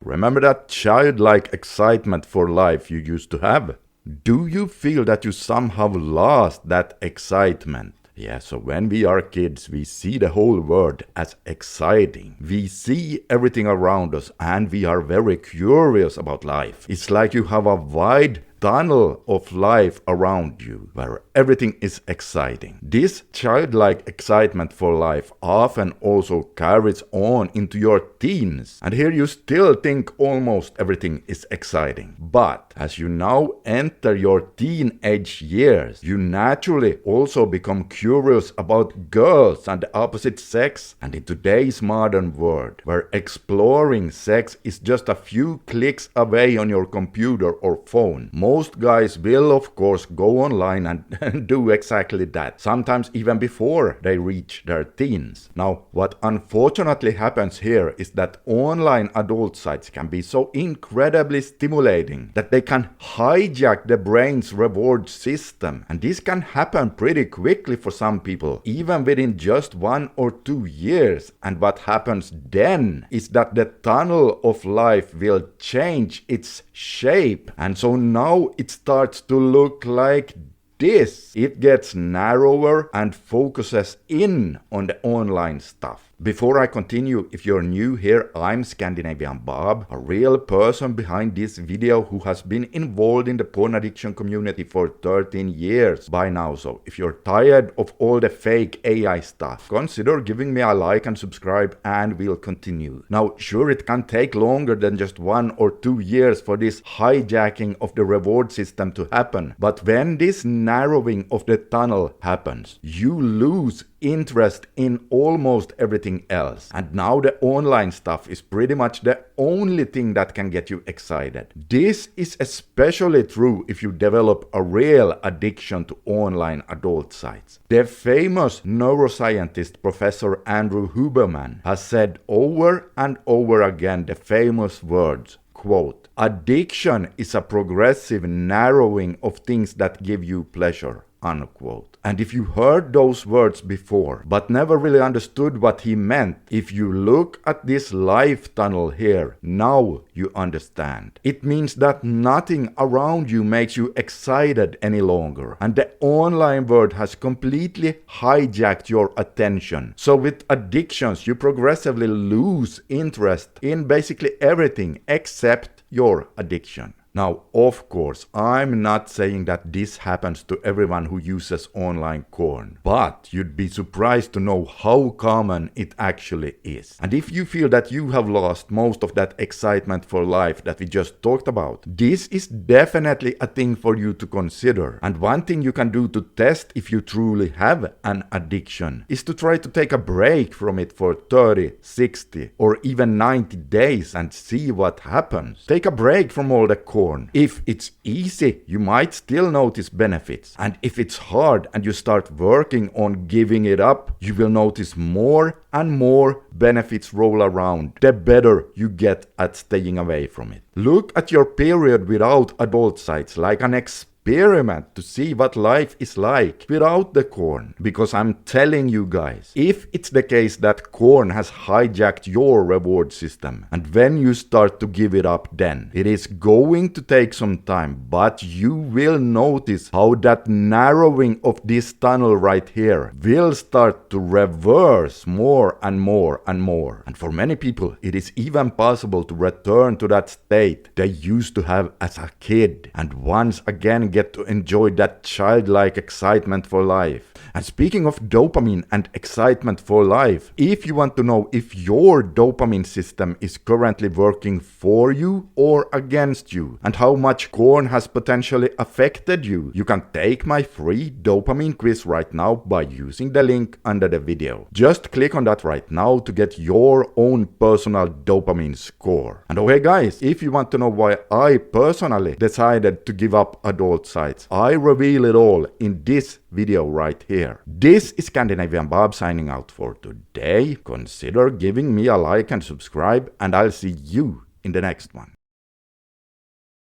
Remember that childlike excitement for life you used to have? Do you feel that you somehow lost that excitement? Yeah, so when we are kids, we see the whole world as exciting. We see everything around us and we are very curious about life. It's like you have a wide tunnel of life around you where everything is exciting. This childlike excitement for life often also carries on into your teens, and here you still think almost everything is exciting. But as you now enter your teenage years, you naturally also become curious about girls and the opposite sex, and in today's modern world where exploring sex is just a few clicks away on your computer or phone, most guys will of course go online and do exactly that, sometimes even before they reach their teens. Now, what unfortunately happens here is that online adult sites can be so incredibly stimulating that they can hijack the brain's reward system, and this can happen pretty quickly for some people, even within just 1 or 2 years. And what happens then is that the tunnel of life will change its shape, and so now it starts to look like this. It gets narrower and focuses in on the online stuff. Before I continue, if you're new here, I'm Scandinavian Bob, a real person behind this video who has been involved in the porn addiction community for 13 years by now. So if you're tired of all the fake AI stuff, consider giving me a like and subscribe, and we'll continue. Now, sure, it can take longer than just 1 or 2 years for this hijacking of the reward system to happen, but when this narrowing of the tunnel happens, you lose interest in almost everything else, and now the online stuff is pretty much the only thing that can get you excited. This is especially true if you develop a real addiction to online adult sites. The famous neuroscientist Professor Andrew Huberman has said over and over again the famous words, quote, "Addiction is a progressive narrowing of things that give you pleasure," unquote. And if you heard those words before but never really understood what he meant, if you look at this life tunnel here, now you understand. It means that nothing around you makes you excited any longer, and the online world has completely hijacked your attention. So with addictions, you progressively lose interest in basically everything except your addiction. Now, of course, I'm not saying that this happens to everyone who uses online porn, but you'd be surprised to know how common it actually is. And if you feel that you have lost most of that excitement for life that we just talked about, this is definitely a thing for you to consider. And one thing you can do to test if you truly have an addiction is to try to take a break from it for 30, 60, or even 90 days and see what happens. Take a break from all the porn. If it's easy, you might still notice benefits. And if it's hard and you start working on giving it up, you will notice more and more benefits roll around, the better you get at staying away from it. Look at your period without adult sites like an experiment to see what life is like without the corn. Because I'm telling you guys, if it's the case that corn has hijacked your reward system, and when you start to give it up, then it is going to take some time, but you will notice how that narrowing of this tunnel right here will start to reverse more and more and more. And for many people, it is even possible to return to that state they used to have as a kid, and once again get to enjoy that childlike excitement for life. And speaking of dopamine and excitement for life, if you want to know if your dopamine system is currently working for you or against you, and how much corn has potentially affected you, you can take my free dopamine quiz right now by using the link under the video. Just click on that right now to get your own personal dopamine score. And okay guys, if you want to know why I personally decided to give up adult sites, I reveal it all in this video right here. This is Scandinavian Bob signing out for today. Consider giving me a like and subscribe, and I'll see you in the next one.